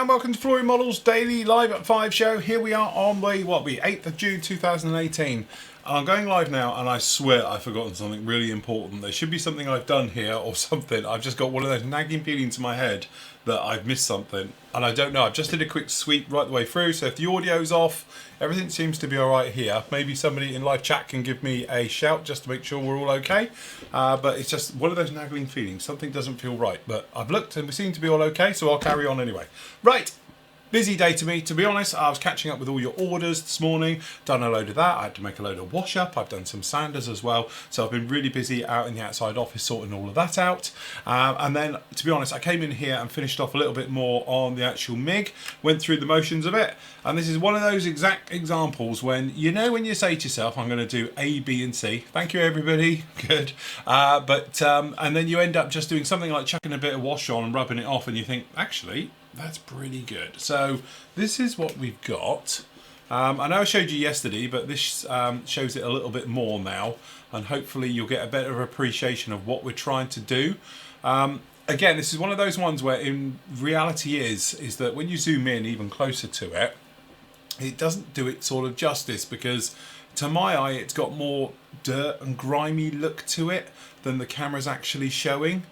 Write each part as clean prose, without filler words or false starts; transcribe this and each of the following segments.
welcome to Flory Models Daily Live at 5 show. Here we are on the 8th of June 2018. I'm going live now and I swear I've forgotten something really important. There should be something I've done here or something. I've just got one of those nagging feelings in my head that I've missed something and I don't know. I've just did a quick sweep right the way through, so if the audio's off, everything seems to be alright here. Maybe somebody in live chat can give me a shout just to make sure we're all okay. But it's just one of those nagging feelings. Something doesn't feel right, but I've looked and we seem to be all okay, so I'll carry on anyway. Right. Busy day to me, to be honest. I was catching up with all your orders this morning, done a load of that. I had to make a load of wash up. I've done some sanders as well. So I've been really busy out in the outside office sorting all of that out. And then, to be honest, I came in here and finished off a little bit more on the actual MIG, went through the motions of it. And this is one of those exact examples when, you know, when you say to yourself, I'm going to do A, B and C. Thank you, everybody. Good. And then you end up just doing something like chucking a bit of wash on and rubbing it off and you think, actually, that's pretty good. So this is what we've got. I know I showed you yesterday, but this shows it a little bit more now, and hopefully you'll get a better appreciation of what we're trying to do. Again, this is one of those ones where in reality is that when you zoom in even closer to it, it doesn't do it sort of justice, because to my eye it's got more dirt and grimy look to it than the camera's actually showing.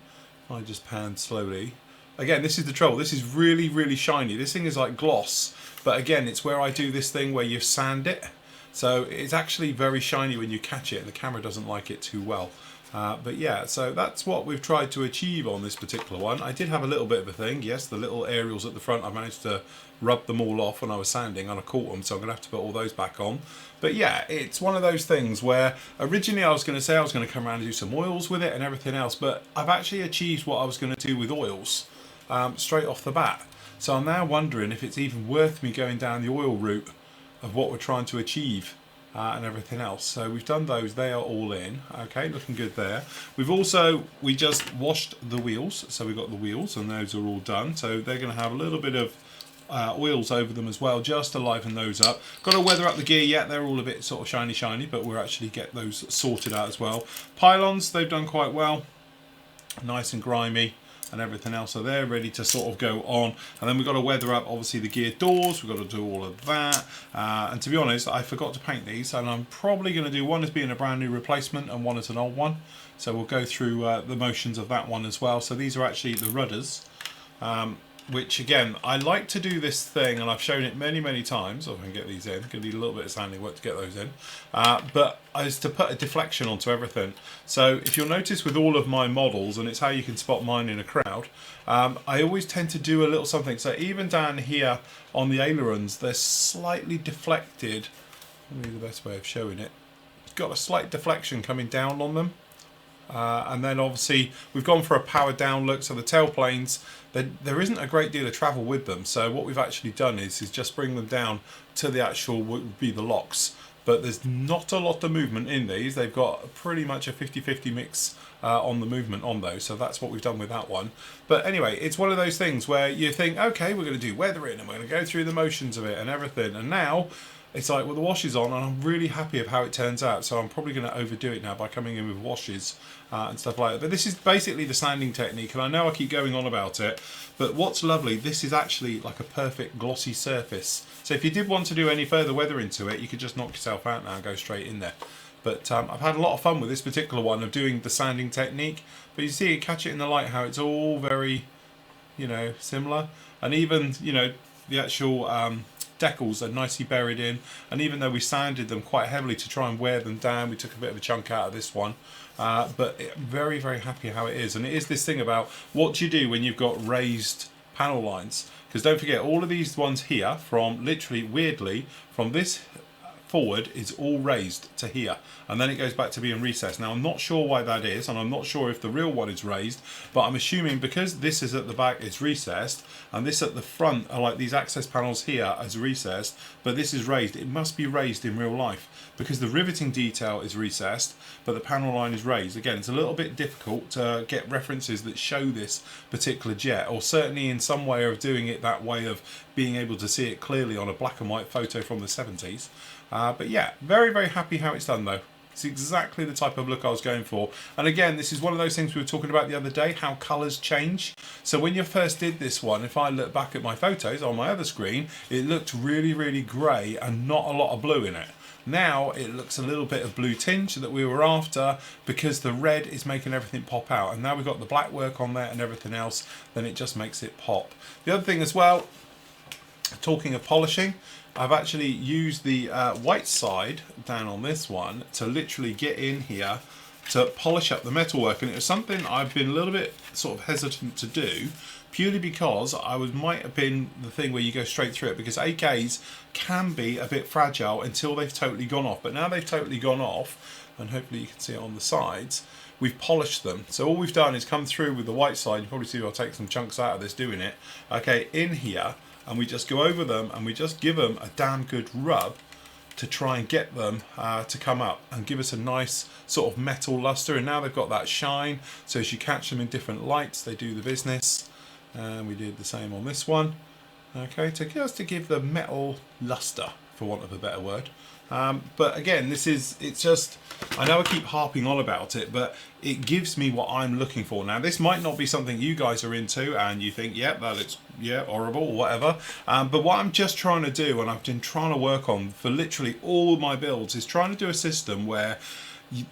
I just pan slowly. Again, this is the trouble. This is really, really shiny. This thing is like gloss. But again, it's where I do this thing where you sand it. So it's actually very shiny when you catch it, and the camera doesn't like it too well. But yeah, so that's what we've tried to achieve on this particular one. I did have a little bit of a thing. Yes, the little aerials at the front, I managed to rub them all off when I was sanding and I caught them. So I'm going to have to put all those back on. But yeah, it's one of those things where originally I was going to say I was going to come around and do some oils with it and everything else. But I've actually achieved what I was going to do with oils. Straight off the bat. So I'm now wondering if it's even worth me going down the oil route of what we're trying to achieve and everything else. So we've done those, they are all in. Okay, looking good there. We just washed the wheels, so we've got the wheels and those are all done. So they're going to have a little bit of oils over them as well, just to liven those up. Got to weather up the gear yet, they're all a bit sort of shiny, but we'll actually get those sorted out as well. Pylons, they've done quite well, nice and grimy and everything else, so they're ready to sort of go on. And then we've got to weather up obviously the gear doors, we've got to do all of that, and to be honest I forgot to paint these, and I'm probably going to do one as being a brand new replacement and one as an old one, so we'll go through the motions of that one as well. So these are actually the rudders, which again, I like to do this thing, and I've shown it many times. If I can get these in, gonna need a little bit of sanding work to get those in, but is to put a deflection onto everything. So if you'll notice with all of my models, and it's how you can spot mine in a crowd, I always tend to do a little something. So even down here on the ailerons, they're slightly deflected. Maybe the best way of showing it, got a slight deflection coming down on them. And then obviously we've gone for a powered down look, so the tail planes, there isn't a great deal of travel with them, so what we've actually done is just bring them down to the actual, would be the locks, but there's not a lot of movement in these. They've got pretty much a 50-50 mix on the movement on those, so that's what we've done with that one. But anyway, it's one of those things where you think, okay, we're going to do weathering and we're going to go through the motions of it and everything, and now it's like, well, the wash is on and I'm really happy of how it turns out, so I'm probably going to overdo it now by coming in with washes and stuff like that. But this is basically the sanding technique, and I know I keep going on about it, but what's lovely, this is actually like a perfect glossy surface. So if you did want to do any further weathering to it, you could just knock yourself out now and go straight in there. But I've had a lot of fun with this particular one of doing the sanding technique, but you see, catch it in the light how it's all very, you know, similar, and even, you know, the actual decals are nicely buried in, and even though we sanded them quite heavily to try and wear them down, we took a bit of a chunk out of this one, but very happy how it is. And it is this thing about what do you do when you've got raised panel lines, because don't forget all of these ones here, from literally weirdly from this forward is all raised to here, and then it goes back to being recessed. Now I'm not sure why that is, and I'm not sure if the real one is raised, but I'm assuming because this is at the back it's recessed, and this at the front are like these access panels here as recessed, but this is raised. It must be raised in real life because the riveting detail is recessed but the panel line is raised. Again, it's a little bit difficult to get references that show this particular jet, or certainly in some way of doing it that way of being able to see it clearly on a black and white photo from the 70s. But yeah, very happy how it's done though. It's exactly the type of look I was going for. And again, this is one of those things we were talking about the other day, how colours change. So when you first did this one, if I look back at my photos on my other screen, it looked really, really grey and not a lot of blue in it. Now it looks a little bit of blue tinge that we were after, because the red is making everything pop out. And now we've got the black work on there and everything else, then it just makes it pop. The other thing as well, talking of polishing, I've actually used the white side down on this one to literally get in here to polish up the metalwork, and it was something I've been a little bit sort of hesitant to do, purely because might have been the thing where you go straight through it, because AKs can be a bit fragile until they've totally gone off. But now they've totally gone off, and hopefully you can see it on the sides, we've polished them. So all we've done is come through with the white side. You probably see I'll take some chunks out of this doing it. Okay, in here, and we just go over them and we just give them a damn good rub to try and get them to come up and give us a nice sort of metal luster. And now they've got that shine, so as you catch them in different lights, they do the business. And we did the same on this one. Okay, to give the metal luster, for want of a better word. But again, it's just, I know I keep harping on about it, but it gives me what I'm looking for. Now, this might not be something you guys are into and you think, yeah, that looks, yeah, horrible or whatever. But what I'm just trying to do, and I've been trying to work on for literally all of my builds, is trying to do a system where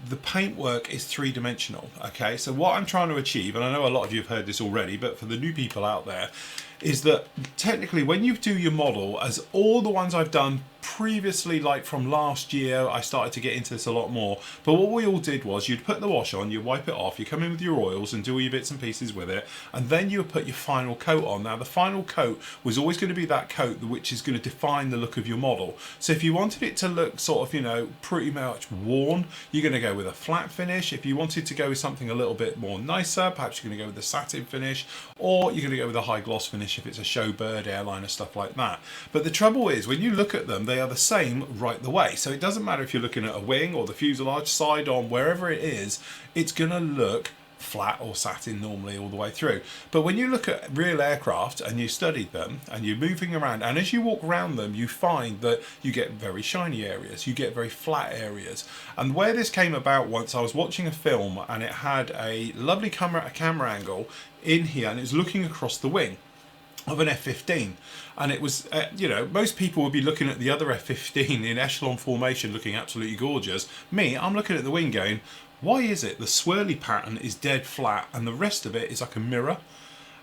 the paintwork is three-dimensional. Okay, so what I'm trying to achieve, and I know a lot of you have heard this already, but for the new people out there, is that technically when you do your model, as all the ones I've done previously, like from last year, I started to get into this a lot more, but what we all did was you'd put the wash on, you wipe it off, you come in with your oils and do all your bits and pieces with it, and then you would put your final coat on. Now the final coat was always going to be that coat which is going to define the look of your model. So if you wanted it to look sort of, you know, pretty much worn, you're going to go with a flat finish. If you wanted to go with something a little bit more nicer, perhaps you're going to go with a satin finish, or you're going to go with a high gloss finish if it's a showbird airliner, stuff like that. But the trouble is, when you look at them, they are the same right the way. So it doesn't matter if you're looking at a wing or the fuselage, side on, wherever it is, it's going to look flat or satin normally all the way through. But when you look at real aircraft and you study them and you're moving around, and as you walk around them, you find that you get very shiny areas, you get very flat areas. And where this came about, once I was watching a film and it had a lovely camera angle in here, and it was looking across the wing of an F-15, and it was you know, most people would be looking at the other F-15 in echelon formation looking absolutely gorgeous. Me, I'm looking at the wing going, why is it the swirly pattern is dead flat and the rest of it is like a mirror?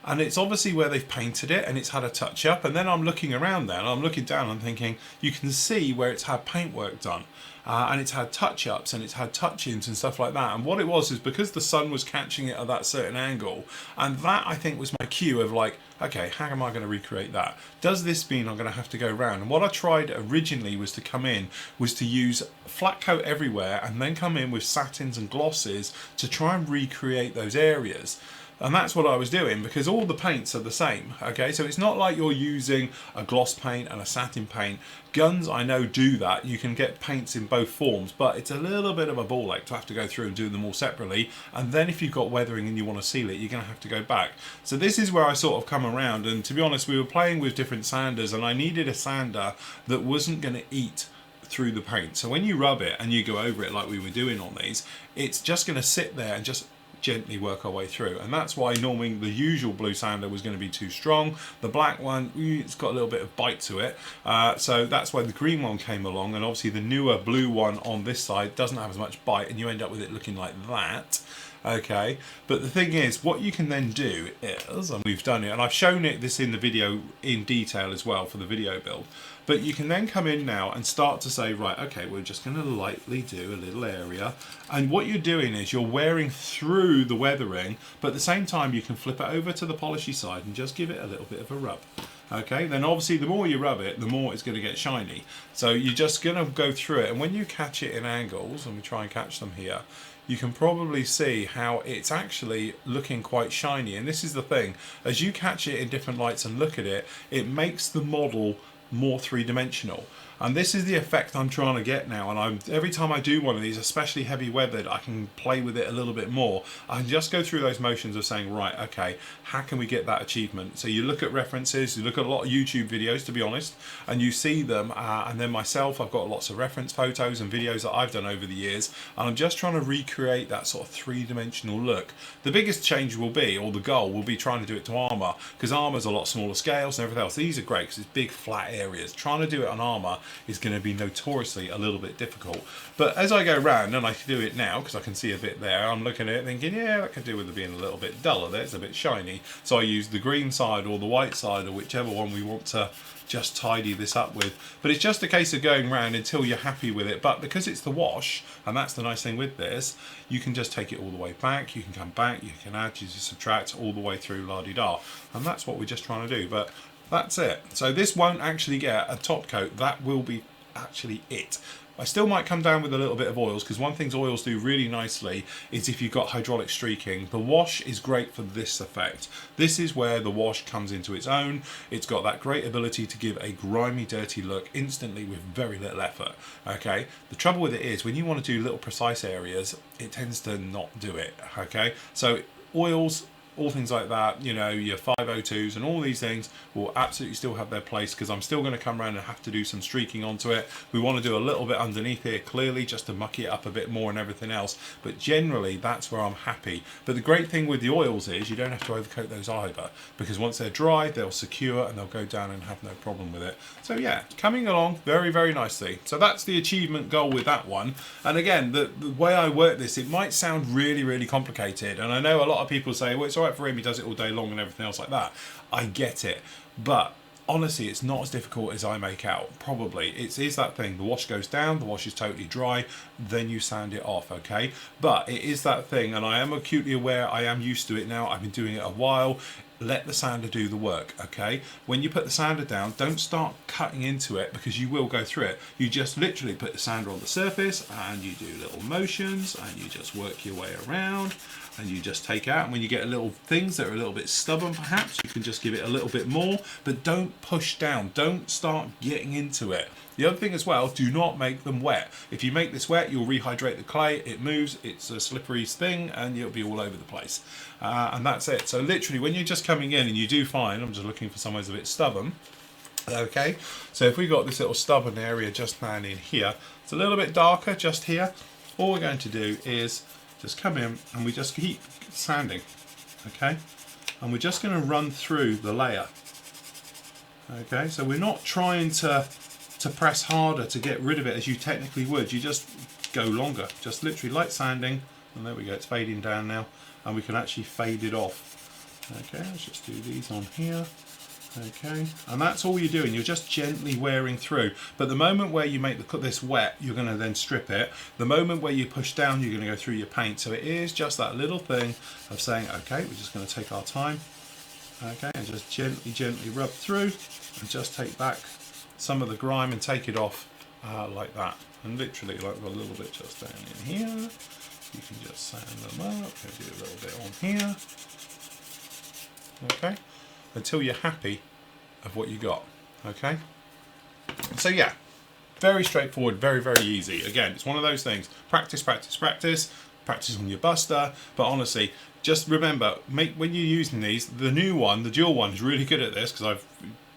And it's obviously where they've painted it and it's had a touch up. And then I'm looking around there and I'm looking down and thinking, you can see where it's had paintwork done. And it's had touch-ups and it's had touch-ins and stuff like that. And what it was is because the sun was catching it at that certain angle, and that, I think, was my cue of like, okay, how am I going to recreate that? Does this mean I'm going to have to go around? And what I tried originally was to use flat coat everywhere and then come in with satins and glosses to try and recreate those areas. And that's what I was doing, because all the paints are the same. Okay, so it's not like you're using a gloss paint and a satin paint. Guns, I know, do that. You can get paints in both forms, but it's a little bit of a ball ache to have to go through and do them all separately. And then if you've got weathering and you want to seal it, you're going to have to go back. So this is where I sort of come around. And to be honest, we were playing with different sanders, and I needed a sander that wasn't going to eat through the paint. So when you rub it and you go over it like we were doing on these, it's just going to sit there and just gently work our way through. And that's why normally the usual blue sander was going to be too strong. The black one, it's got a little bit of bite to it, so that's why the green one came along. And obviously the newer blue one on this side doesn't have as much bite, and you end up with it looking like that. Okay, but the thing is, what you can then do is, and we've done it, and I've shown it this in the video in detail as well for the video build, but you can then come in now and start to say, right, okay, we're just going to lightly do a little area. And what you're doing is you're wearing through the weathering, but at the same time you can flip it over to the polishy side and just give it a little bit of a rub. Okay, then obviously the more you rub it, the more it's going to get shiny. So you're just going to go through it, and when you catch it in angles, and we try and catch them here, you can probably see how it's actually looking quite shiny. And this is the thing, as you catch it in different lights and look at it, it makes the model more three-dimensional. And this is the effect I'm trying to get now. And every time I do one of these, especially heavy weathered, I can play with it a little bit more. I can just go through those motions of saying, right, okay, how can we get that achievement? So you look at references, you look at a lot of YouTube videos, to be honest, and you see them. And then myself, I've got lots of reference photos and videos that I've done over the years. And I'm just trying to recreate that sort of three-dimensional look. The biggest change will be, or the goal will be, trying to do it to armour, because armour's a lot smaller scales and everything else. These are great because it's big flat areas. Trying to do it on armour is going to be notoriously a little bit difficult. But as I go round, and I can do it now because I can see a bit there, I'm looking at it thinking, yeah, that could do with it being a little bit duller there, it's a bit shiny. So I use the green side or the white side, or whichever one we want to just tidy this up with. But it's just a case of going round until you're happy with it. But because it's the wash, and that's the nice thing with this, you can just take it all the way back, you can come back, you can add, you can subtract, all the way through la-di-da. And that's what we're just trying to do. But that's it. So this won't actually get a top coat, that will be actually it. I still might come down with a little bit of oils, because one thing oils do really nicely is if you've got hydraulic streaking. The wash is great for this effect. This is where the wash comes into its own. It's got that great ability to give a grimy, dirty look instantly with very little effort. Okay, the trouble with it is when you want to do little precise areas, it tends to not do it. Okay, so oils, all things like that, you know, your 502s and all these things will absolutely still have their place, because I'm still going to come around and have to do some streaking onto it. We want to do a little bit underneath here clearly just to muck it up a bit more and everything else, but generally that's where I'm happy. But the great thing with the oils is you don't have to overcoat those either, because once they're dry they'll secure and they'll go down and have no problem with it. So yeah, coming along very, very nicely. So that's the achievement goal with that one. And again, the way I work this, it might sound really, really complicated, and I know a lot of people say, well, it's alright for him, he does it all day long and everything else like that. I get it, but honestly it's not as difficult as I make out. Probably it is that thing, the wash goes down, the wash is totally dry, then you sand it off. Okay, but it is that thing, and I am acutely aware, I am used to it now, I've been doing it a while. Let the sander do the work. Okay, when you put the sander down, don't start cutting into it, because you will go through it. You just literally put the sander on the surface and you do little motions and you just work your way around and you just take out. And when you get little things that are a little bit stubborn, perhaps you can just give it a little bit more, but don't push down, don't start getting into it. The other thing as well, do not make them wet. If you make this wet, you'll rehydrate the clay, it moves, it's a slippery thing, and you'll be all over the place. And that's it. So literally, when you're just coming in and you do find, I'm just looking for somewhere that's a bit stubborn. Okay, so if we got this little stubborn area just down in here, it's a little bit darker just here. All we're going to do is just come in and we just keep sanding. Okay, and we're just going to run through the layer. Okay, so we're not trying to press harder to get rid of it as you technically would. You just go longer, just literally light sanding, and there we go, it's fading down now, and we can actually fade it off. Okay, let's just do these on here. Okay, and that's all you're doing, you're just gently wearing through. But the moment where you make this wet, you're going to then strip it. The moment where you push down, you're going to go through your paint. So it is just that little thing of saying, okay, we're just going to take our time, okay, and just gently rub through and just take back some of the grime and take it off like that. And literally, like a little bit just down in here. You can just sand them up, maybe a little bit on here. Okay, until you're happy of what you got. Okay, so yeah, very straightforward, very, very easy. Again, it's one of those things, practice, practice, practice, practice on your buster. But honestly, just remember, when you're using these, the new one, the dual one, is really good at this, because I've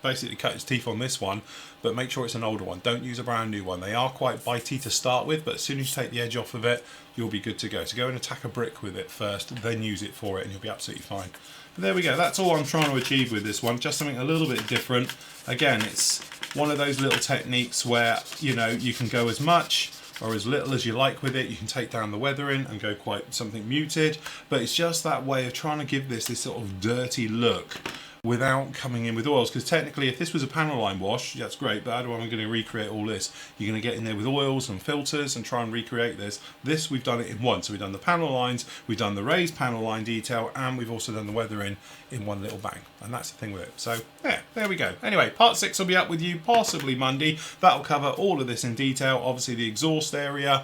basically cut its teeth on this one, but make sure it's an older one. Don't use a brand new one. They are quite bitey to start with, but as soon as you take the edge off of it, you'll be good to go. So go and attack a brick with it first, then use it for it, and you'll be absolutely fine. But there we go, that's all I'm trying to achieve with this one, just something a little bit different. Again, it's one of those little techniques where, you know, you can go as much or as little as you like with it. You can take down the weathering and go quite something muted, but it's just that way of trying to give this sort of dirty look without coming in with oils. Because technically, if this was a panel line wash, that's great, but how am I going to recreate all this? You're going to get in there with oils and filters and try and recreate this. This, we've done it in one. So we've done the panel lines, we've done the raised panel line detail, and we've also done the weathering in one little bang. And that's the thing with it. So yeah, there we go. Anyway, part 6 will be up with you possibly Monday. That'll cover all of this in detail. Obviously the exhaust area,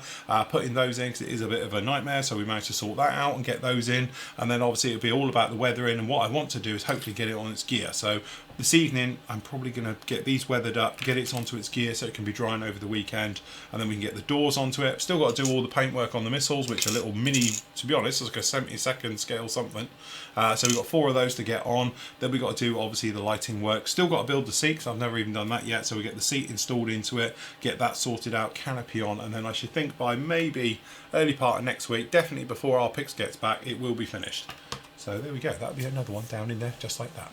putting those in, because it is a bit of a nightmare, so we managed to sort that out and get those in. And then obviously it'll be all about the weathering, and what I want to do is hopefully get it on on its gear. So this evening I'm probably going to get these weathered up, get it onto its gear so it can be drying over the weekend, and then we can get the doors onto it. Still got to do all the paintwork on the missiles, which are little mini, to be honest, it's like a 72nd scale something. So we've got 4 of those to get on. Then we've got to do obviously the lighting work. Still got to build the seat, because I've never even done that yet. So we get the seat installed into it, get that sorted out, canopy on, and then I should think by maybe early part of next week, definitely before our Pix gets back, it will be finished. So there we go, that'll be another one down in there just like that.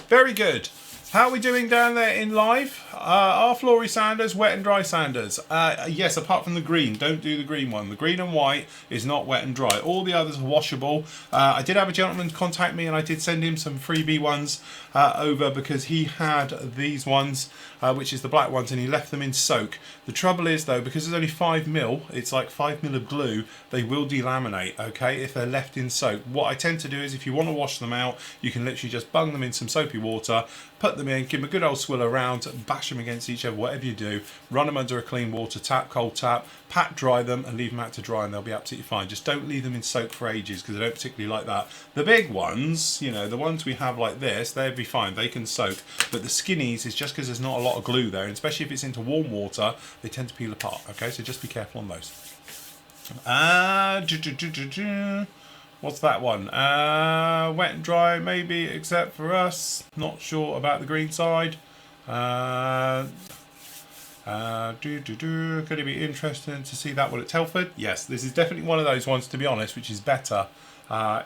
Very good. How are we doing down there in live? Are Flory sanders wet and dry sanders? Yes, apart from the green. Don't do the green one. The green and white is not wet and dry. All the others are washable. I did have a gentleman contact me and I did send him some freebie ones over because he had these ones, which is the black ones, and he left them in soak. The trouble is though, because there's only 5mm, it's like 5mm of glue, they will delaminate, okay, if they're left in soak. What I tend to do is if you want to wash them out, you can literally just bung them in some soapy water, put them in, give them a good old swill around, bash them against each other, whatever you do, run them under a clean water tap, cold tap, pat dry them and leave them out to dry and they'll be absolutely fine. Just don't leave them in soak for ages because they don't particularly like that. The big ones, you know, the ones we have like this, they'll be fine, they can soak, but the skinnies is just because there's not a lot of glue there, and especially if it's into warm water, they tend to peel apart, okay, so just be careful on those. What's that one? Wet and dry, maybe, except for us. Not sure about the green side. Could it be interesting to see that one at Telford? Yes, this is definitely one of those ones, to be honest, which is better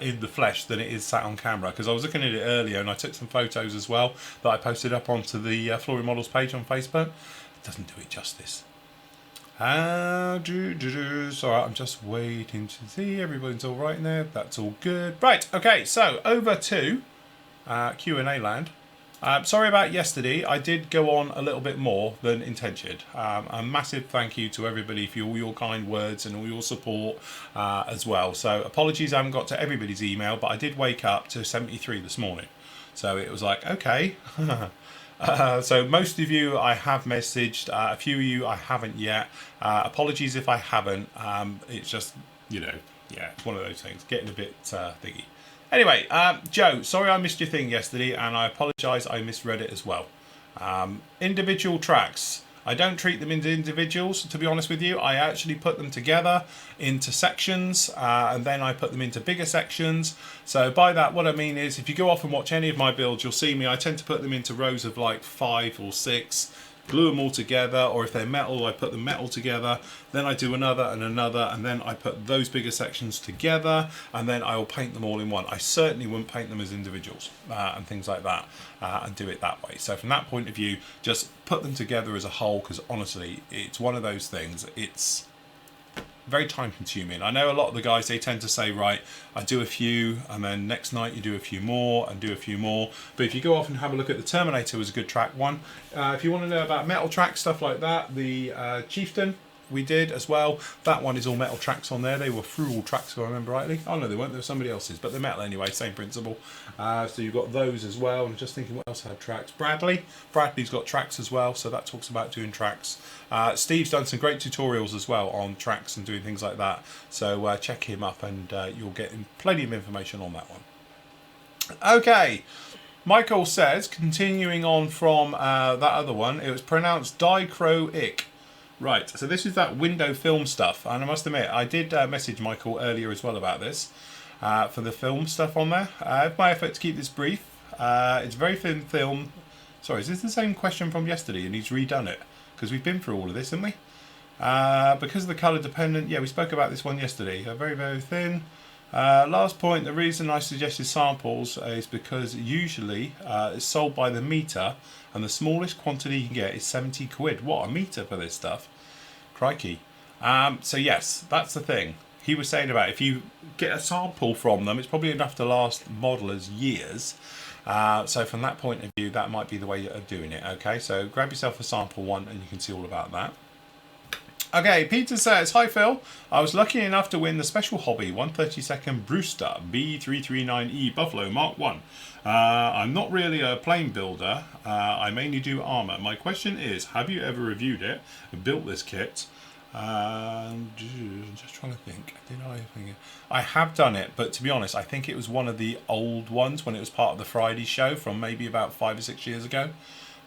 in the flesh than it is sat on camera, because I was looking at it earlier and I took some photos as well that I posted up onto the Flory Models page on Facebook. It doesn't do it justice. Sorry, I'm just waiting to see everybody's all right in there. That's all good. Right, okay, so over to Q&A land. Sorry about yesterday. I did go on a little bit more than intended. A massive thank you to everybody for all your kind words and all your support as well. So apologies I haven't got to everybody's email, but I did wake up to 73 this morning. So it was like, okay. So most of you I have messaged, a few of you I haven't yet. Apologies if I haven't. It's just, you know, yeah, it's one of those things, getting a bit thingy. Anyway, Joe, sorry I missed your thing yesterday, and I apologise I misread it as well. Individual tracks. I don't treat them into individuals, to be honest with you. I actually put them together into sections, and then I put them into bigger sections. So by that, what I mean is, if you go off and watch any of my builds, you'll see me, I tend to put them into rows of like 5 or 6, glue them all together, or if they're metal, I put the metal together, then I do another and another, and then I put those bigger sections together, and then I will paint them all in one. I certainly wouldn't paint them as individuals and things like that, and do it that way. So from that point of view, just put them together as a whole, because honestly, it's one of those things, it's very time consuming. I know a lot of the guys, they tend to say, right, I do a few and then next night you do a few more and do a few more. But if you go off and have a look at the Terminator, was a good track one. If you want to know about metal tracks, stuff like that, the Chieftain we did as well. That one is all metal tracks on there. They were through all tracks, if I remember rightly. Oh no, they weren't, they were somebody else's, but they're metal anyway, same principle. So you've got those as well. I'm just thinking what else had tracks. Bradley's got tracks as well, so that talks about doing tracks. Steve's done some great tutorials as well on tracks and doing things like that, so check him up and you'll get plenty of information on that one. Okay, Michael says, continuing on from that other one, it was pronounced dichroic. Right, so this is that window film stuff, and I must admit, I did message Michael earlier as well about this, for the film stuff on there. I have my effort to keep this brief. It's very thin film. Sorry, is this the same question from yesterday and he's redone it? Because we've been through all of this, haven't we? Because of the colour dependent, yeah, we spoke about this one yesterday. Very, very thin. Last point, the reason I suggested samples is because usually it's sold by the metre, and the smallest quantity you can get is 70 quid. What, a metre for this stuff? Crikey. So yes, that's the thing. He was saying about if you get a sample from them, it's probably enough to last modelers years. So from that point of view, that might be the way of doing it. Okay, so grab yourself a sample one and you can see all about that. Okay, Peter says, hi Phil, I was lucky enough to win the special hobby 132nd Brewster B339E Buffalo Mark 1. I'm not really a plane builder, I mainly do armour. My question is, have you ever reviewed it and built this kit? Just trying to think. Did I think I have done it, but to be honest, I think it was one of the old ones when it was part of the Friday show from maybe about 5 or 6 years ago.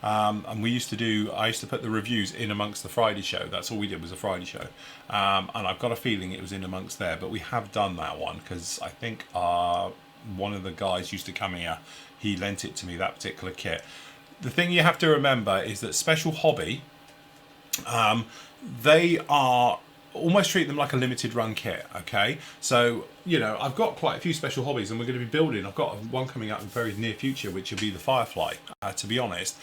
And I used to put the reviews in amongst the Friday show. That's all we did was a Friday show. And I've got a feeling it was in amongst there, but we have done that one because I think one of the guys used to come here. He lent it to me, that particular kit. The thing you have to remember is that Special Hobby, they are almost treat them like a limited run kit. Okay, so you know I've got quite a few Special Hobbies, and we're going to be building. I've got one coming out in the very near future, which will be the Firefly. To be honest,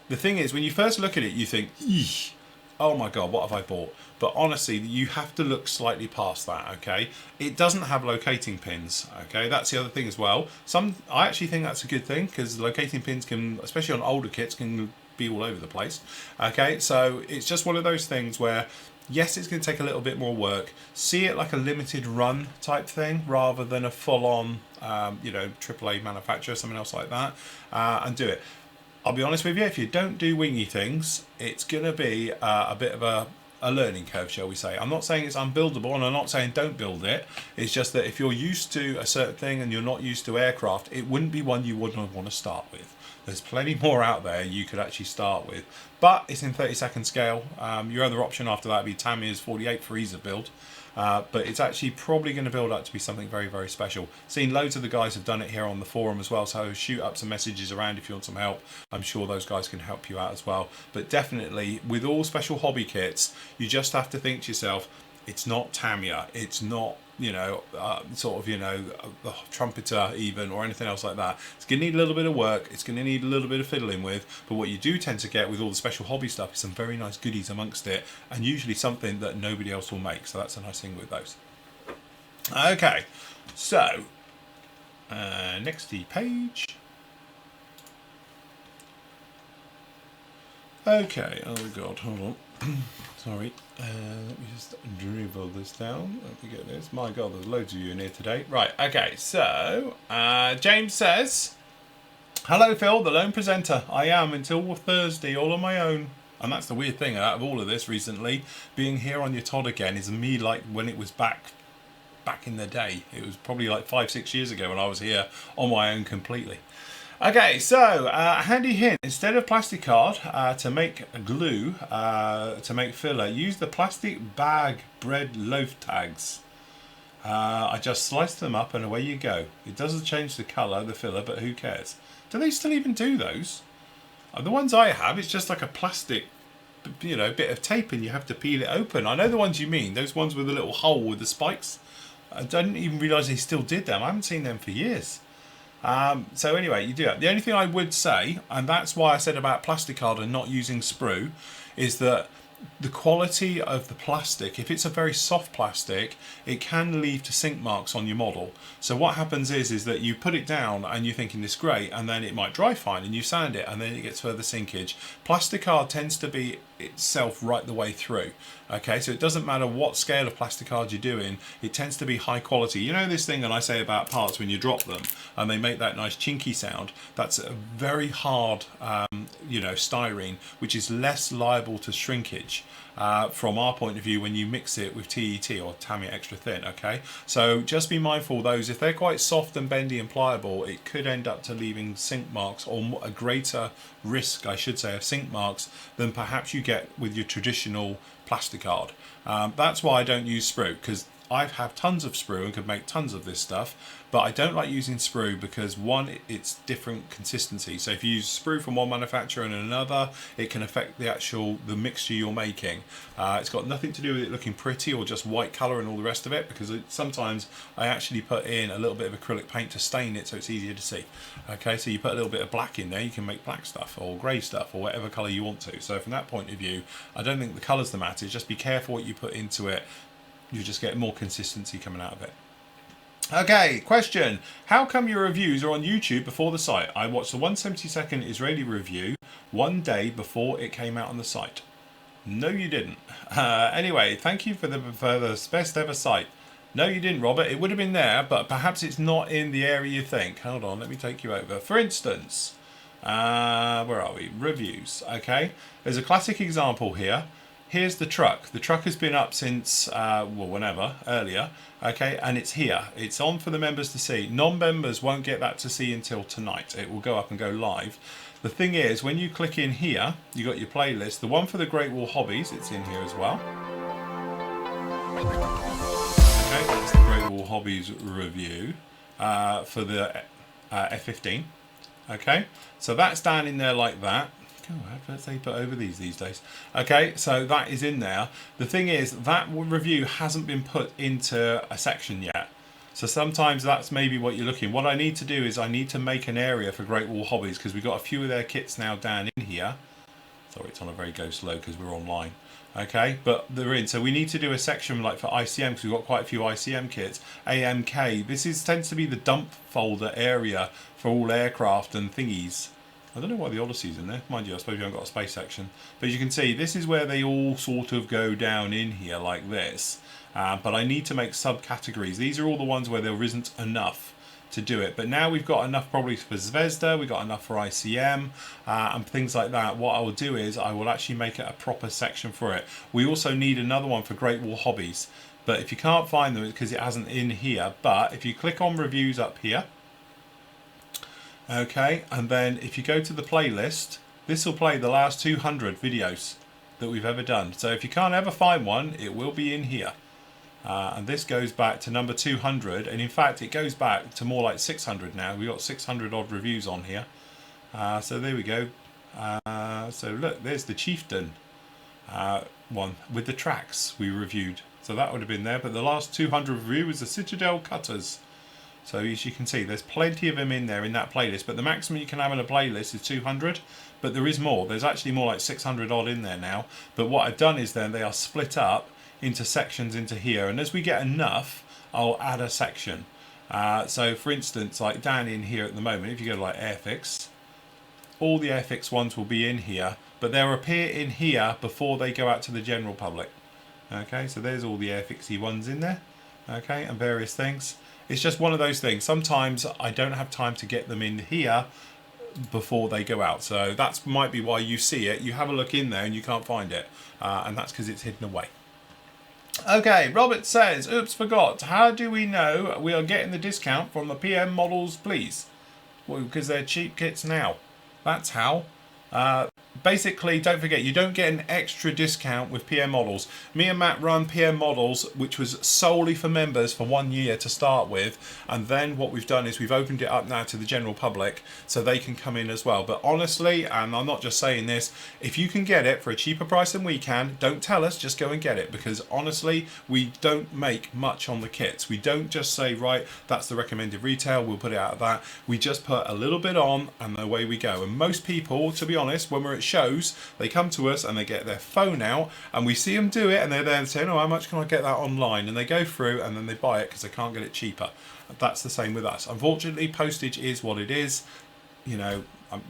the thing is, when you first look at it, you think, eesh, oh my god, what have I bought? But honestly, you have to look slightly past that. Okay, it doesn't have locating pins. Okay, that's the other thing as well. I actually think that's a good thing because locating pins can, especially on older kits, can be all over the place. Okay, so it's just one of those things where yes, it's going to take a little bit more work. See it like a limited run type thing rather than a full-on AAA manufacturer, something else like that, and do it. I'll be honest with you, if you don't do wingy things, it's going to be a bit of a learning curve, shall we say. I'm not saying it's unbuildable, and I'm not saying don't build it. It's just that if you're used to a certain thing and you're not used to aircraft, it wouldn't be one you wouldn't want to start with. There's plenty more out there you could actually start with, but it's in 30-second scale. Your other option after that would be Tamiya's 48 freezer build, but it's actually probably going to build up to be something very, very special. Seen loads of the guys have done it here on the forum as well, so shoot up some messages around if you want some help. I'm sure those guys can help you out as well. But definitely, with all Special Hobby kits, you just have to think to yourself, it's not Tamiya, it's not the trumpeter even or anything else like that. It's going to need a little bit of work, it's going to need a little bit of fiddling with, but what you do tend to get with all the Special Hobby stuff is some very nice goodies amongst it, and usually something that nobody else will make, so that's a nice thing with those. Okay, so next page. Okay, oh god, hold on. Sorry, let me just dribble this down. Let me get this. My god, there's loads of you in here today. Right, okay, so James says, hello Phil, the lone presenter. I am until Thursday, all on my own. And that's the weird thing out of all of this recently. Being here on your Todd again is me like when it was back in the day. It was probably like 5-6 years ago when I was here on my own completely. Okay, so a handy hint, instead of plastic card to make glue, to make filler, use the plastic bag bread loaf tags. I just slice them up and away you go. It doesn't change the colour, the filler, but who cares? Do they still even do those? The ones I have, it's just like a plastic, bit of tape and you have to peel it open. I know the ones you mean, those ones with a little hole with the spikes. I didn't even realise they still did them. I haven't seen them for years. So anyway, you do that. The only thing I would say, and that's why I said about plastic card and not using sprue, is that the quality of the plastic, if it's a very soft plastic, it can leave to sink marks on your model. So what happens is that you put it down and you're thinking this is great, and then it might dry fine and you sand it and then it gets further sinkage. Plastic card tends to be itself right the way through. Okay, so it doesn't matter what scale of plastic card you're doing, it tends to be high quality. You know this thing that I say about parts when you drop them and they make that nice chinky sound? That's a very hard styrene, which is less liable to shrinkage from our point of view when you mix it with TET or Tamiya extra thin. Okay, so just be mindful of those. If they're quite soft and bendy and pliable, it could end up to leaving sink marks, or a greater risk I should say of sink marks than perhaps you get with your traditional plastic card. That's why I don't use sprue, because I've had tons of sprue and could make tons of this stuff, but I don't like using sprue because one, it's different consistency. So if you use sprue from one manufacturer and another, it can affect the mixture you're making. It's got nothing to do with it looking pretty or just white colour and all the rest of it, because sometimes I actually put in a little bit of acrylic paint to stain it so it's easier to see. Okay, so you put a little bit of black in there, you can make black stuff or grey stuff or whatever colour you want to. So from that point of view, I don't think the colour's the matter. Just be careful what you put into it. You just get more consistency coming out of it. Okay, question. How come your reviews are on YouTube before the site? I watched the 172nd Israeli review one day before it came out on the site. No, you didn't. Anyway, thank you for the best ever site. No, you didn't, Robert. It would have been there, but perhaps it's not in the area you think. Hold on, let me take you over. For instance, where are we? Reviews. Okay, there's a classic example here. here's the truck. The truck has been up since, well, whenever, earlier, okay, and it's here. It's on for the members to see. Non-members won't get that to see until tonight. It will go up and go live. The thing is, when you click in here, you got your playlist. The one for the Great Wall Hobbies, it's in here as well. Okay, that's the Great Wall Hobbies review for the F15. Okay, so that's down in there like that. Oh, adverts they put over these days. Okay, so that is in there. The thing is, that review hasn't been put into a section yet. So sometimes that's maybe what you're looking. What I need to do is I need to make an area for Great Wall Hobbies because we've got a few of their kits now down in here. Sorry, it's on a very go slow because we're online. Okay, but they're in. So we need to do a section like for ICM because we've got quite a few ICM kits. AMK. This tends to be the dump folder area for all aircraft and thingies. I don't know why the Odyssey's in there. Mind you, I suppose you haven't got a space section. But you can see, this is where they all sort of go down in here like this. But I need to make subcategories. These are all the ones where there isn't enough to do it. But now we've got enough probably for Zvezda, we've got enough for ICM, and things like that. What I will do is I will actually make it a proper section for it. We also need another one for Great Wall Hobbies. But if you can't find them, it's because it hasn't in here. But if you click on reviews up here, okay, and then if you go to the playlist, this will play the last 200 videos that we've ever done. So if you can't ever find one, it will be in here. And this goes back to number 200, and in fact it goes back to more like 600 now. We've got 600 odd reviews on here. So there we go. So look, there's the Chieftain one with the tracks we reviewed. So that would have been there, but the last 200 review was the Citadel Cutters. So as you can see, there's plenty of them in there in that playlist, but the maximum you can have in a playlist is 200, but there is more. There's actually more like 600 odd in there now. But what I've done is then they are split up into sections into here, and as we get enough, I'll add a section. So for instance, like down in here at the moment, if you go to like Airfix, all the Airfix ones will be in here, but they'll appear in here before they go out to the general public. Okay, so there's all the Airfixy ones in there, okay, and various things. It's just one of those things. Sometimes I don't have time to get them in here before they go out. So that might be why you see it. You have a look in there and you can't find it. And that's because it's hidden away. Okay, Robert says, oops, forgot. How do we know we are getting the discount from the PM models, please? Well, because they're cheap kits now. That's how. Basically, don't forget, you don't get an extra discount with PM Models. Me and Matt run PM Models, which was solely for members for 1 year to start with. And then what we've done is we've opened it up now to the general public so they can come in as well. But honestly, and I'm not just saying this, if you can get it for a cheaper price than we can, don't tell us, just go and get it. Because honestly, we don't make much on the kits. We don't just say, right, that's the recommended retail, we'll put it out of that. We just put a little bit on and away we go. And most people, to be honest, when we're at shows, they come to us and they get their phone out and we see them do it and they're there saying, oh, how much can I get that online? And they go through and then they buy it because they can't get it cheaper. That's the same with us. Unfortunately, postage is what it is. You know,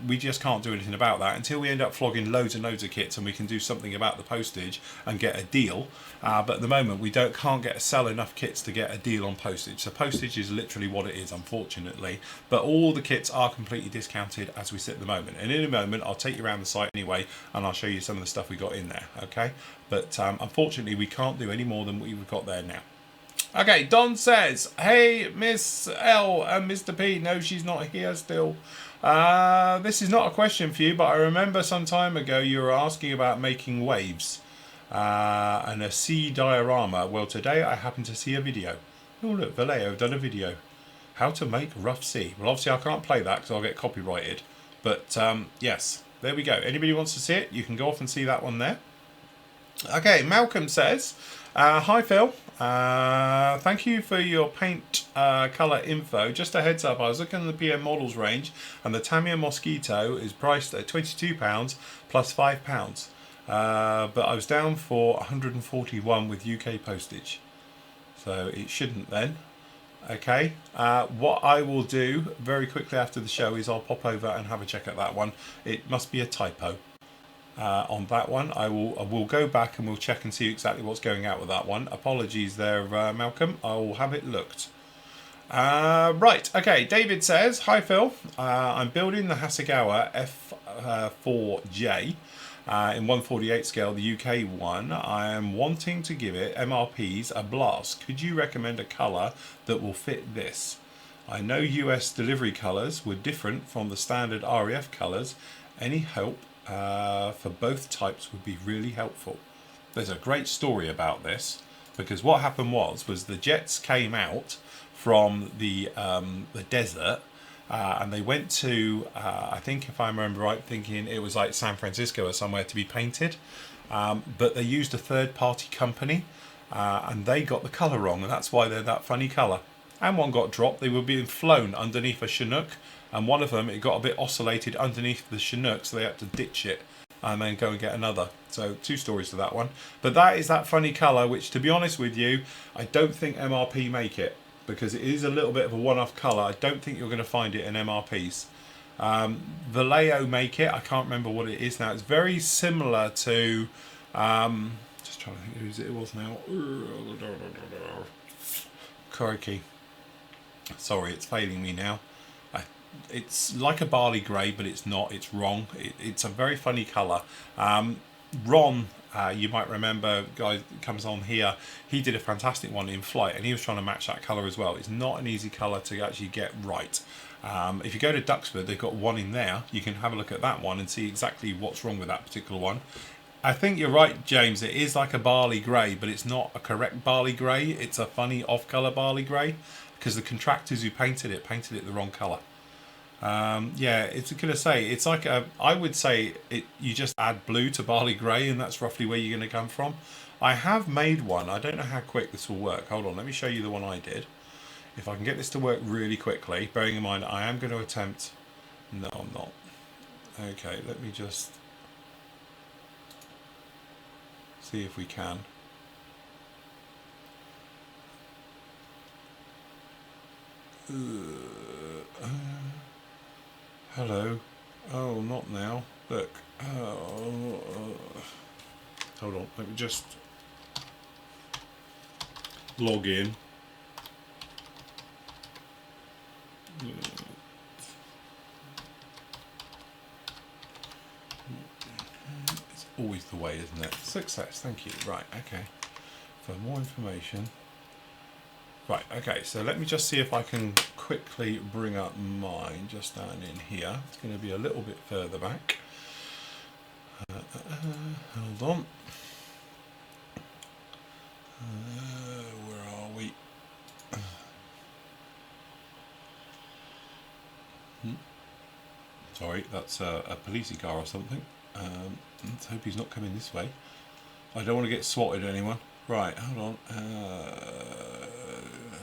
we just can't do anything about that until we end up flogging loads and loads of kits and we can do something about the postage and get a deal. But at the moment, we can't sell enough kits to get a deal on postage. So postage is literally what it is, unfortunately. But all the kits are completely discounted as we sit at the moment. And in a moment, I'll take you around the site anyway, and I'll show you some of the stuff we got in there. Okay, but unfortunately, we can't do any more than what we've got there now. Okay, Don says, hey, Miss L and Mr. P. No, she's not here still. This is not a question for you, but I remember some time ago you were asking about making waves and a sea diorama. Well, today I happened to see a video. Oh, look, Vallejo have done a video. How to make rough sea. Well, obviously I can't play that because I'll get copyrighted. But, yes, there we go. Anybody wants to see it, you can go off and see that one there. Okay, Malcolm says, hi Phil, thank you for your paint colour info. Just a heads up, I was looking at the PM Models range and the Tamiya Mosquito is priced at £22 plus £5. But I was down for 141 with UK postage. So it shouldn't then. Okay, what I will do very quickly after the show is I'll pop over and have a check at that one. It must be a typo. On that one, I will go back and we'll check and see exactly what's going out with that one. Apologies there, Malcolm. I will have it looked. Right, okay. David says, hi Phil. I'm building the Hasegawa F4J. in 148 scale, the UK one. I am wanting to give it MRPs a blast. Could you recommend a colour that will fit this? I know US delivery colours were different from the standard RAF colours. Any help for both types would be really helpful. There's a great story about this, because what happened was the jets came out from the desert, and they went to, I think if I remember right, thinking it was like San Francisco or somewhere to be painted, but they used a third-party company, and they got the colour wrong, and that's why they're that funny colour. And one got dropped. They were being flown underneath a Chinook, and one of them, it got a bit oscillated underneath the Chinook, so they had to ditch it and then go and get another. So 2 stories to that one. But that is that funny colour, which, to be honest with you, I don't think MRP make it, because it is a little bit of a one-off colour. I don't think you're going to find it in MRPs. Vallejo make it. I can't remember what it is now. It's very similar to, just trying to think who it was now. Crikey. Sorry, it's failing me now. It's like a barley grey, but it's not. It's wrong. It's a very funny colour. Ron, you might remember, guy that comes on here, he did a fantastic one in flight, and he was trying to match that colour as well. It's not an easy colour to actually get right. If you go to Duxford, they've got one in there. You can have a look at that one and see exactly what's wrong with that particular one. I think you're right, James. It is like a barley grey, but it's not a correct barley grey. It's a funny off-colour barley grey, because the contractors who painted it the wrong colour. Yeah, it's going to say, it's like I would say you just add blue to barley grey, and that's roughly where you're going to come from. I have made one. I don't know how quick this will work. Hold on, let me show you the one I did. If I can get this to work really quickly, bearing in mind I am going to attempt... No, I'm not. Okay, let me just see if we can. Hello. Oh, not now. Look. Hold on. Let me just log in. It's always the way, isn't it? Success. Thank you. Right. Okay. For more information. Right, okay, so let me just see if I can quickly bring up mine just down in here. It's going to be a little bit further back. Hold on. Where are we? Sorry, that's a policey car or something. Let's hope he's not coming this way. I don't want to get swatted at anyone. Right, hold on.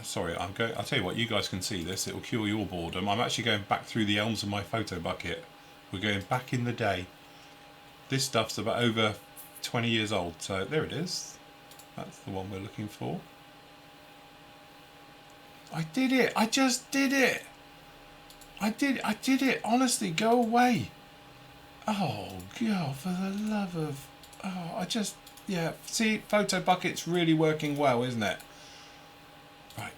Sorry, I'll tell you what, you guys can see this, it will cure your boredom. I'm actually going back through the elms of my photo bucket. We're going back in the day. This stuff's about over 20 years old, so there it is. That's the one we're looking for. I did it! I just did it! I did it! Honestly, go away! Oh, God, for the love of... Oh, yeah, see, photo bucket's really working well, isn't it? Right,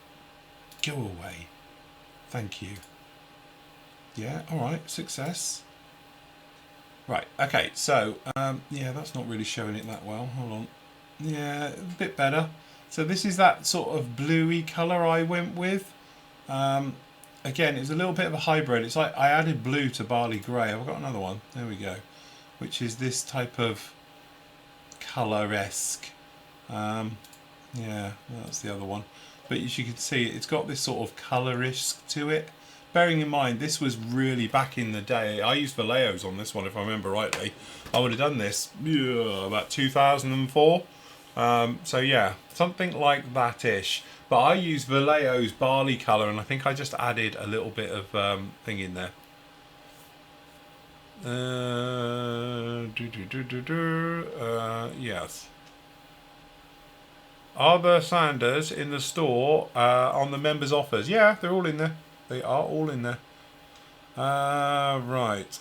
go away. Thank you. Yeah, alright, success. Right, okay, so, yeah, that's not really showing it that well. Hold on. Yeah, a bit better. So this is that sort of bluey colour I went with. Again, it's a little bit of a hybrid. It's like I added blue to barley grey. I've got another one. There we go. Which is this type of colour-esque. Yeah, that's the other one. But as you can see, it's got this sort of colour-ish to it. Bearing in mind, this was really back in the day. I used Vallejos on this one, if I remember rightly. I would have done this about 2004. So yeah, something like that-ish. But I used Vallejo's barley colour, and I think I just added a little bit of thing in there. Yes. Are there Sanders in the store on the members' offers? Yeah, they're all in there. They are all in there. Right.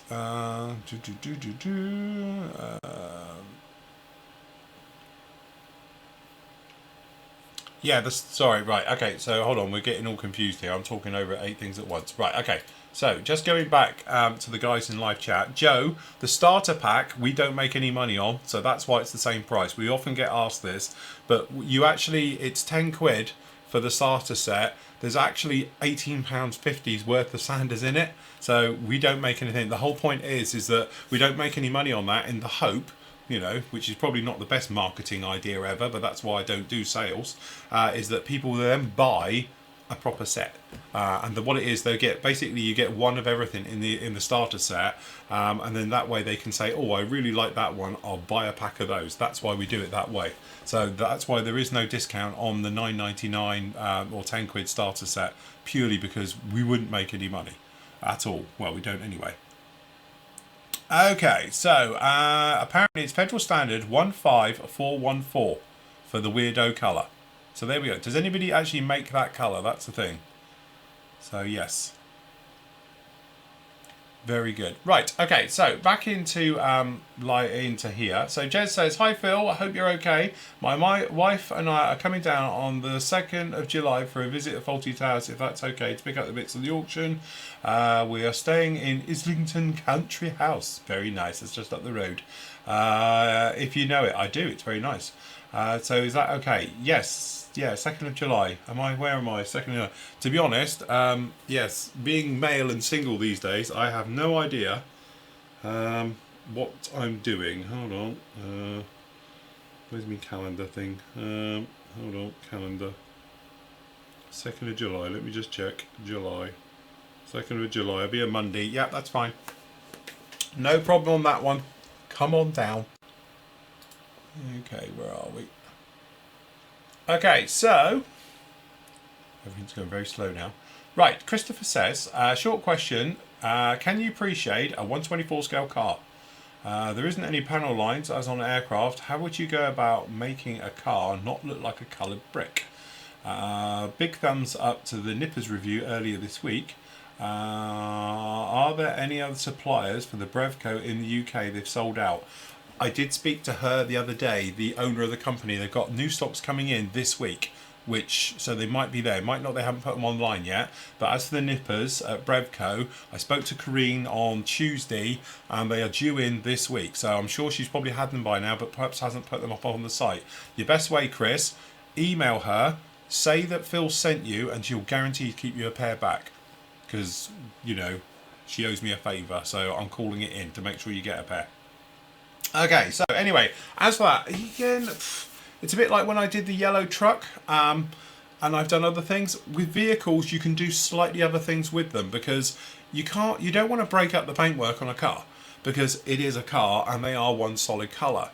Yeah, sorry, right, okay, so hold on, we're getting all confused here. I'm talking over 8 things at once. Right, okay, so just going back to the guys in live chat. Joe, the starter pack, we don't make any money on, so that's why it's the same price. We often get asked this, but you actually, it's 10 quid for the starter set. There's actually £18.50 worth of sanders in it, so we don't make anything. The whole point is that we don't make any money on that in the hope, you know, which is probably not the best marketing idea ever, but that's why I don't do sales, is that people then buy a proper set. What it is, they get, basically you get one of everything in the starter set, and then that way they can say, oh, I really like that one, I'll buy a pack of those. That's why we do it that way. So that's why there is no discount on the £9.99 or 10 quid starter set, purely because we wouldn't make any money at all. Well, we don't anyway. Okay, so apparently it's Federal Standard 15414 for the weirdo colour. So there we go. Does anybody actually make that colour? That's the thing. So yes. Very good. Right, okay, so back into into here. So Jez says, hi Phil, I hope you're okay. My wife and I are coming down on the 2nd of July for a visit at Faulty Towers, if that's okay, to pick up the bits of the auction. We are staying in Islington Country House. Very nice, it's just up the road. If you know it, I do, it's very nice. So is that okay? Yes. Yeah, 2nd of July. Where am I? 2nd of July. To be honest, yes, being male and single these days, I have no idea what I'm doing. Hold on. Where's my calendar thing? Hold on, calendar. 2nd of July, let me just check. July. 2nd of July, it'll be a Monday. Yeah, that's fine. No problem on that one. Come on down. Okay, where are we? Okay, so everything's going very slow now. Right, Christopher says, short question, can you pre-shade a 124 scale car? There isn't any panel lines as on an aircraft. How would you go about making a car not look like a coloured brick? Big thumbs up to the Nippers review earlier this week. Are there any other suppliers for the Brevco in the UK they've sold out? I did speak to her the other day, the owner of the company. They've got new stocks coming in this week, so they might be there. Might not, they haven't put them online yet. But as for the Nippers at Brevco, I spoke to Corrine on Tuesday and they are due in this week. So I'm sure she's probably had them by now, but perhaps hasn't put them up on the site. Your best way, Chris, email her, say that Phil sent you and she'll guarantee to keep you a pair back. Because, you know, she owes me a favour, so I'm calling it in to make sure you get a pair. Okay, so anyway, as for that, again, it's a bit like when I did the yellow truck, and I've done other things. With vehicles, you can do slightly other things with them, because you don't want to break up the paintwork on a car, because it is a car and they are one solid colour.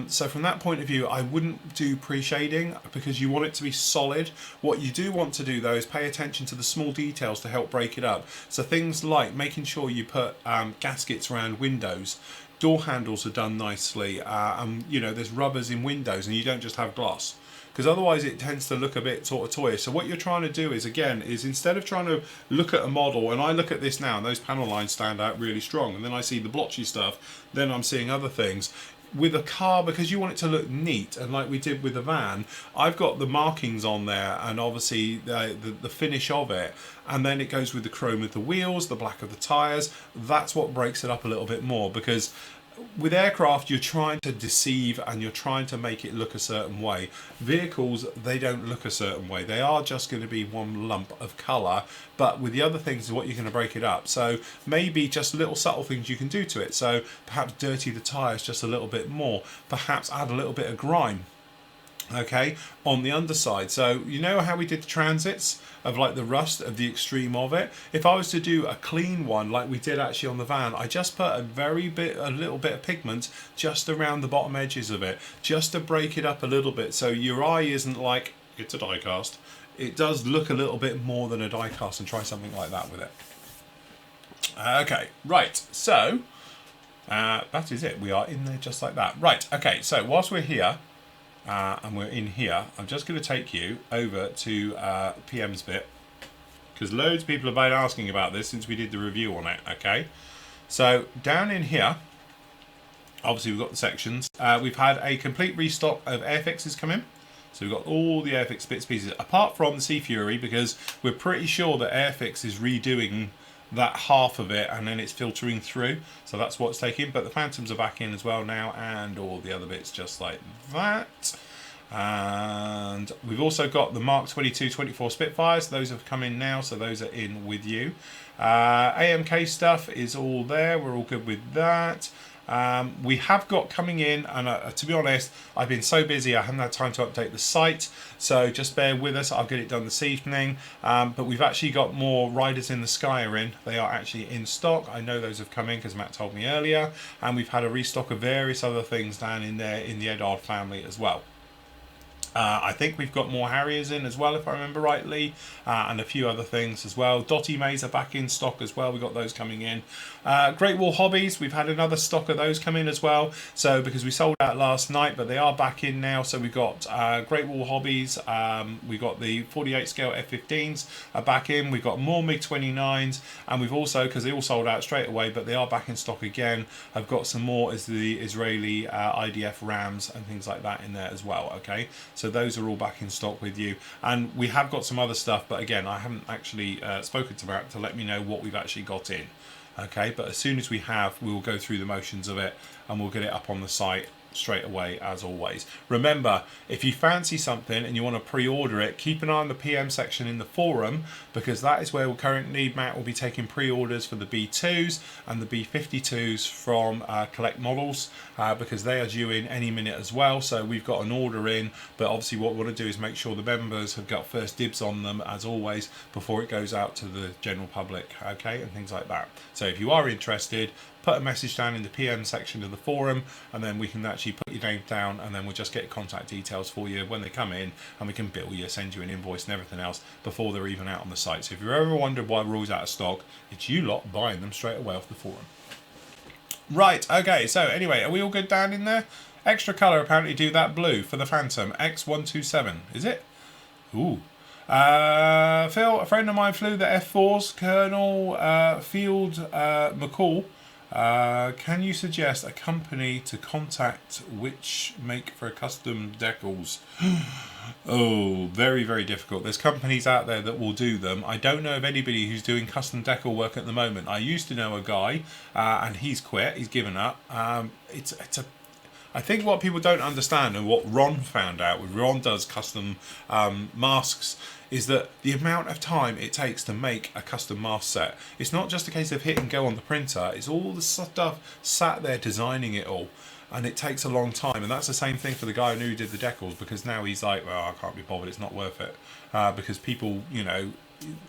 So from that point of view, I wouldn't do pre-shading because you want it to be solid. What you do want to do though is pay attention to the small details to help break it up. So things like making sure you put gaskets around windows. Door handles are done nicely, and you know, there's rubbers in windows and you don't just have gloss, because otherwise it tends to look a bit sort of toyish. So what you're trying to do is, again, is instead of trying to look at a model, and I look at this now and those panel lines stand out really strong, and then I see the blotchy stuff, then I'm seeing other things. With a car, because you want it to look neat, and like we did with the van, I've got the markings on there and obviously the finish of it, and then it goes with the chrome of the wheels, the black of the tyres. That's what breaks it up a little bit more, because with aircraft you're trying to deceive and you're trying to make it look a certain way. Vehicles, they don't look a certain way. They are just going to be one lump of colour, but with the other things is what you're going to break it up. So maybe just little subtle things you can do to it. So perhaps dirty the tyres just a little bit more, perhaps add a little bit of grime, okay, on the underside. So you know how we did the transits of like the rust of the extreme of it? If I was to do a clean one like we did actually on the van, I just put a little bit of pigment just around the bottom edges of it, just to break it up a little bit, so your eye isn't like it's a die cast. It does look a little bit more than a die cast, and try something like that with it. Okay, right, so that is it. We are in there just like that. Right, okay, so whilst we're here, and we're in here, I'm just going to take you over to PM's bit, because loads of people have been asking about this since we did the review on it. Okay, so down in here, obviously we've got the sections. We've had a complete restock of air fixes come in, So we've got all the Airfix bits pieces, apart from the Sea Fury, because we're pretty sure that Airfix is redoing that half of it and then it's filtering through. So that's what's taking. But the Phantoms are back in as well now, and all the other bits just like that. And we've also got the Mark 22 24 Spitfires. Those have come in now, so those are in with you. AMK stuff is all there. We're all good with that. We have got coming in, and to be honest, I've been so busy I haven't had time to update the site, so just bear with us. I'll get it done this evening. But we've actually got more Riders in the Sky are in. They are actually in stock. I know those have come in because Matt told me earlier, and we've had a restock of various other things down in there in the Edard family as well. I think we've got more Harriers in as well, if I remember rightly, and a few other things as well. Dotty Mays are back in stock as well. We've got those coming in. Great Wall Hobbies, we've had another stock of those come in as well. So because we sold out last night, but they are back in now. So we've got Great Wall Hobbies. We've got the 48 scale F15s are back in. We've got more MiG-29s, and we've also, because they all sold out straight away, but they are back in stock again. I've got some more as the Israeli IDF Rams and things like that in there as well. Okay, so those are all back in stock with you, and we have got some other stuff, but again, I haven't actually spoken to Matt to let me know what we've actually got in. Okay, but as soon as we have, we will go through the motions of it and we'll get it up on the site straight away as always. Remember, if you fancy something and you want to pre-order it, keep an eye on the PM section in the forum, because that is where Matt will be taking pre-orders for the B2s and the B52s from Collect Models, because they are due in any minute as well. So we've got an order in, but obviously what we want to do is make sure the members have got first dibs on them as always before it goes out to the general public, okay, and things like that. So if you are interested, put a message down in the PM section of the forum, and then we can actually put your name down, and then we'll just get contact details for you when they come in, and we can bill you, send you an invoice and everything else before they're even out on the site. So if you've ever wondered why we're always out of stock, it's you lot buying them straight away off the forum. Right, okay, so anyway, are we all good down in there? Extra colour apparently do that blue for the Phantom, X127, is it? Ooh. Phil, a friend of mine flew the F4s, Colonel Field McCall. Can you suggest a company to contact which make for custom decals? Oh, very, very difficult. There's companies out there that will do them. I don't know of anybody who's doing custom decal work at the moment. I used to know a guy, and he's quit. He's given up. I think what people don't understand, and what Ron found out when Ron does custom masks, is that the amount of time it takes to make a custom mask set. It's not just a case of hit and go on the printer. It's all the stuff sat there designing it all. And it takes a long time. And that's the same thing for the guy who did the decals, because now he's like, well, I can't be bothered. It's not worth it. Because people, you know,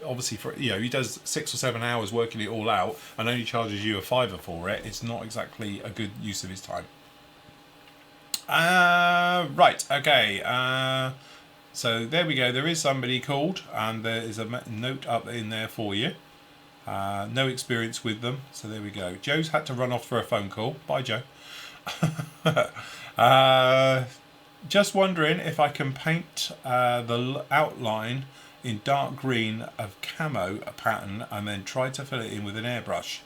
obviously he does 6 or 7 hours working it all out and only charges you a £5 for it. It's not exactly a good use of his time. Right, okay. So there we go. There is somebody called, and there is a note up in there for you. No experience with them, so there we go. Joe's had to run off for a phone call. Bye, Joe. Just wondering if I can paint the outline in dark green of camo pattern and then try to fill it in with an airbrush.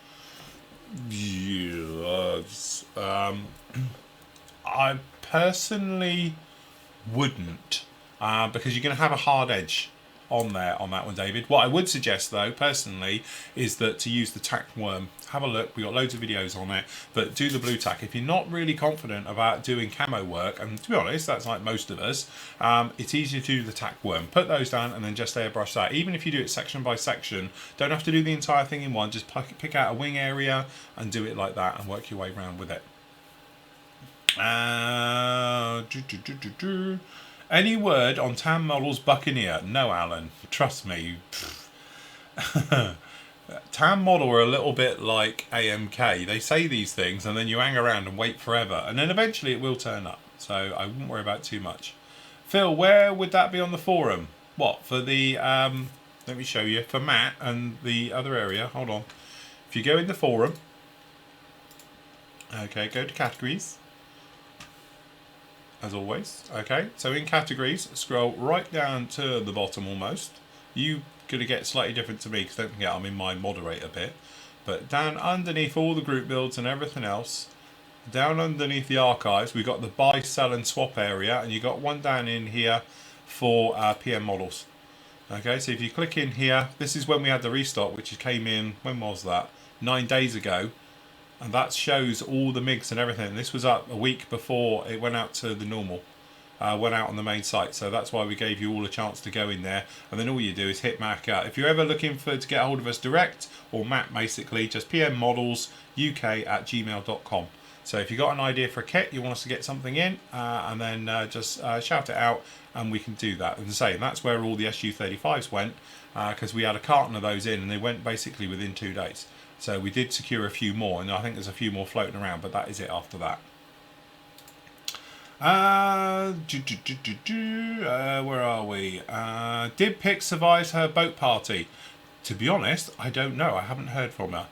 Yes. I personally wouldn't, because you're going to have a hard edge on there on that one, David. What I would suggest though personally is that to use the tack worm. Have a look, we've got loads of videos on it, but do the blue tack. If you're not really confident about doing camo work, and to be honest that's like most of us, it's easier to do the tack worm. Put those down and then just airbrush that. Even if you do it section by section, don't have to do the entire thing in one, just pick out a wing area and do it like that and work your way around with it. Any word on Tam Models Buccaneer? No, Alan. Trust me. Tam Model are a little bit like AMK. They say these things and then you hang around and wait forever, and then eventually it will turn up. So I wouldn't worry about too much. Phil, where would that be on the forum? What, for the, let me show you, for Matt and the other area. Hold on. If you go in the forum, okay, go to categories. As always, okay, so in categories, scroll right down to the bottom almost. You're going to get slightly different to me because don't forget I'm in my moderator bit. But down underneath all the group builds and everything else, down underneath the archives, we've got the buy, sell and swap area, and you've got one down in here for PM models. Okay, so if you click in here, this is when we had the restock, which came in, when was that? 9 days ago. And that shows all the MIGs and everything. This was up a week before it went out to the normal. Went out on the main site, so that's why we gave you all a chance to go in there, and then all you do is hit Mac out. If you're ever looking to get a hold of us direct, or Mac basically, just pmmodelsuk@gmail.com. So if you've got an idea for a kit, you want us to get something in, and then just shout it out, and we can do that. And say, that's where all the SU35s went, because we had a carton of those in, and they went basically within 2 days. So we did secure a few more, and I think there's a few more floating around, but that is it after that. Where are we? Did Pick survive her boat party? To be honest, I don't know. I haven't heard from her.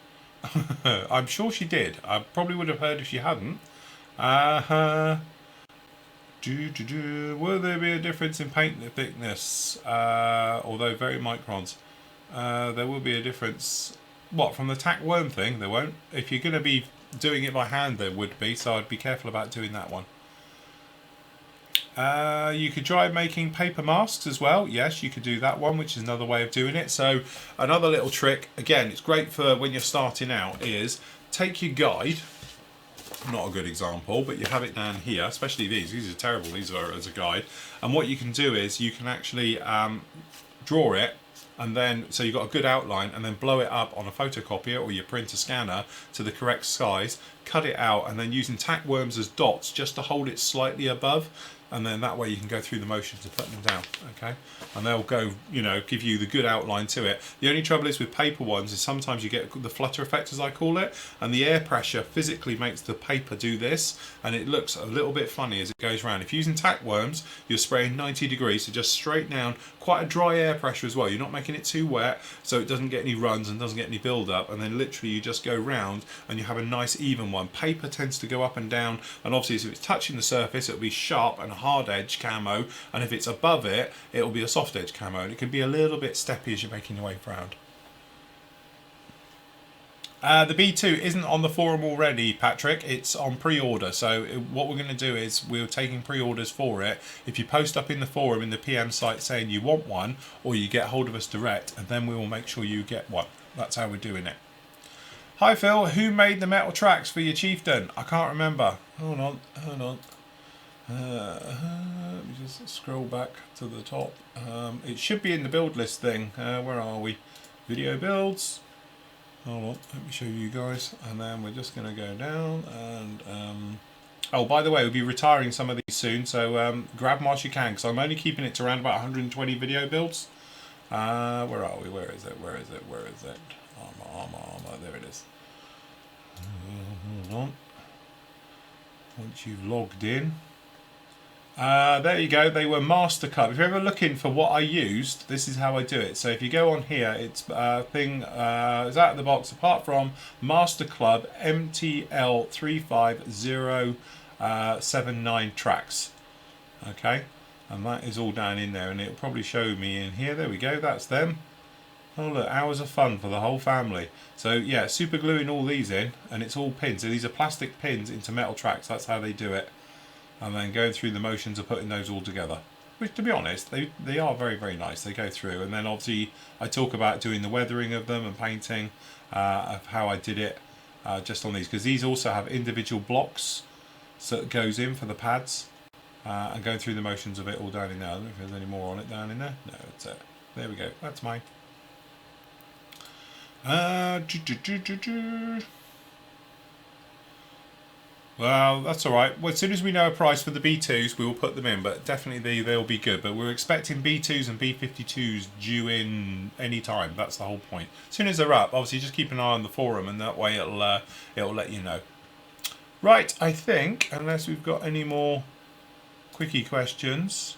I'm sure she did. I probably would have heard if she hadn't. Will there be a difference in paint thickness? Although very microns. There will be a difference. What, from the tack worm thing? There won't. If you're going to be doing it by hand, there would be. So I'd be careful about doing that one. You could try making paper masks as well. Yes, you could do that one, which is another way of doing it. So another little trick, again, it's great for when you're starting out, is take your guide. Not a good example, but you have it down here, especially these. These are terrible, these are as a guide. And what you can do is you can actually draw it, and then, so you've got a good outline, and then blow it up on a photocopier or your printer scanner to the correct size, cut it out, and then using tack worms as dots just to hold it slightly above, and then that way you can go through the motions of putting them down, okay? And they'll go, you know, give you the good outline to it. The only trouble is with paper ones is sometimes you get the flutter effect, as I call it, and the air pressure physically makes the paper do this, and it looks a little bit funny as it goes around. If you're using tack worms, you're spraying 90 degrees, so just straight down, quite a dry air pressure as well. You're not making it too wet, so it doesn't get any runs and doesn't get any build up, and then literally you just go round and you have a nice even one. Paper tends to go up and down, and obviously if it's touching the surface, it'll be sharp and hard edge camo, and if it's above it, it'll be a soft edge camo, and it can be a little bit steppy as you're making your way round. The B2 isn't on the forum already, Patrick. It's on pre-order. So what we're going to do is we're taking pre-orders for it. If you post up in the forum in the PM site saying you want one, or you get hold of us direct, and then we will make sure you get one. That's how we're doing it. Hi Phil, who made the metal tracks for your chieftain? I can't remember. Hold on. Let me just scroll back to the top. It should be in the build list thing. Where are we? Video builds. Hold on, let me show you guys. And then we're just going to go down and... oh, by the way, we'll be retiring some of these soon, so grab them whilst you can, because I'm only keeping it to around about 120 video builds. Where are we? Where is it? Armor. There it is. Hold on. Once you've logged in. There you go, they were master cut. If you're ever looking for what I used, this is how I do it. So if you go on here, it's is out of the box apart from Master Club MTL 35079 tracks. Okay, and that is all down in there, and it'll probably show me in here. There we go, that's them. Oh look, hours of fun for the whole family. So yeah, super gluing all these in, and it's all pins. So these are plastic pins into metal tracks. That's how they do it. And then going through the motions of putting those all together, which to be honest they are very, very nice. They go through, and then obviously I talk about doing the weathering of them and painting of how I did it just on these, because these also have individual blocks so it goes in for the pads, and going through the motions of it all down in there. I don't know if there's any more on it down in there. No, that's it. There we go, that's mine. Well, that's alright. Well, as soon as we know a price for the B2s, we will put them in, but definitely they'll be good. But we're expecting B2s and B52s due in any time. That's the whole point. As soon as they're up, obviously just keep an eye on the forum, and that way it'll let you know. Right, I think, unless we've got any more quickie questions,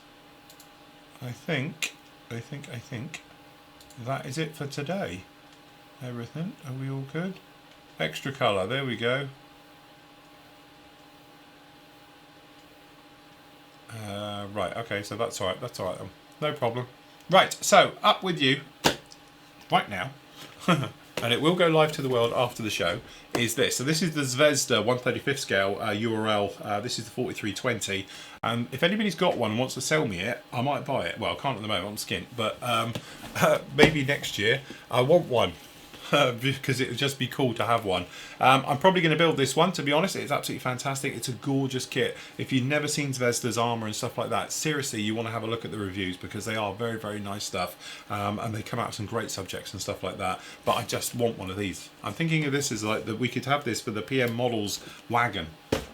I think that is it for today. Everything, are we all good? Extra colour, there we go. Right, okay, so that's alright, no problem. Right, so up with you right now. and it will go live to the world after the show, is this. So this is the Zvezda 1/35 scale URL. This is the 4320. If anybody's got one and wants to sell me it, I might buy it. Well, I can't at the moment, I'm skint, but maybe next year. I want one. Because it would just be cool to have one. I'm probably going to build this one, to be honest. It's absolutely fantastic. It's a gorgeous kit. If you've never seen Zvezda's armour and stuff like that, seriously, you want to have a look at the reviews, because they are very, very nice stuff. And they come out with some great subjects and stuff like that. But I just want one of these. I'm thinking of this as like that we could have this for the PM Models wagon.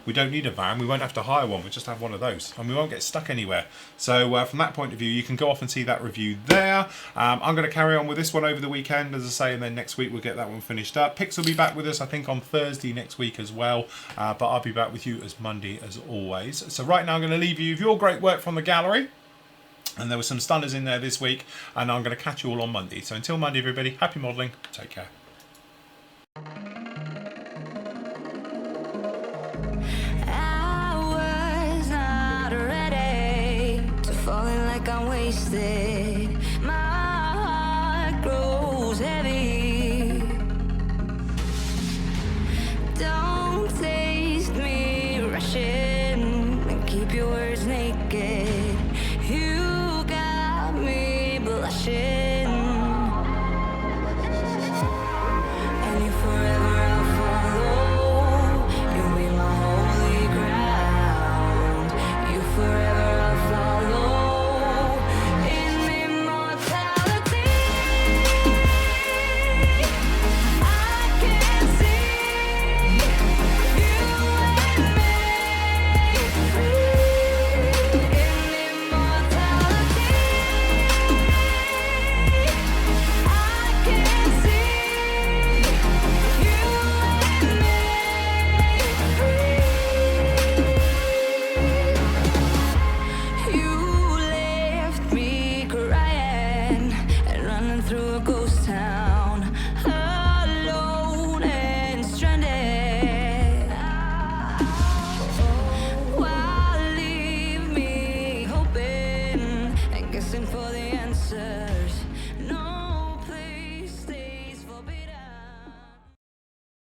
We don't need a van, we won't have to hire one, we just have one of those, and we won't get stuck anywhere. So from that point of view, you can go off and see that review there. I'm going to carry on with this one over the weekend, as I say, and then next week we'll get that one finished up. Pix will be back with us, I think, on Thursday next week as well, but I'll be back with you as Monday as always. So right now I'm going to leave you with your great work from the gallery, and there were some stunners in there this week, and I'm going to catch you all on Monday. So until Monday, everybody, happy modelling, take care. Falling like I'm wasted.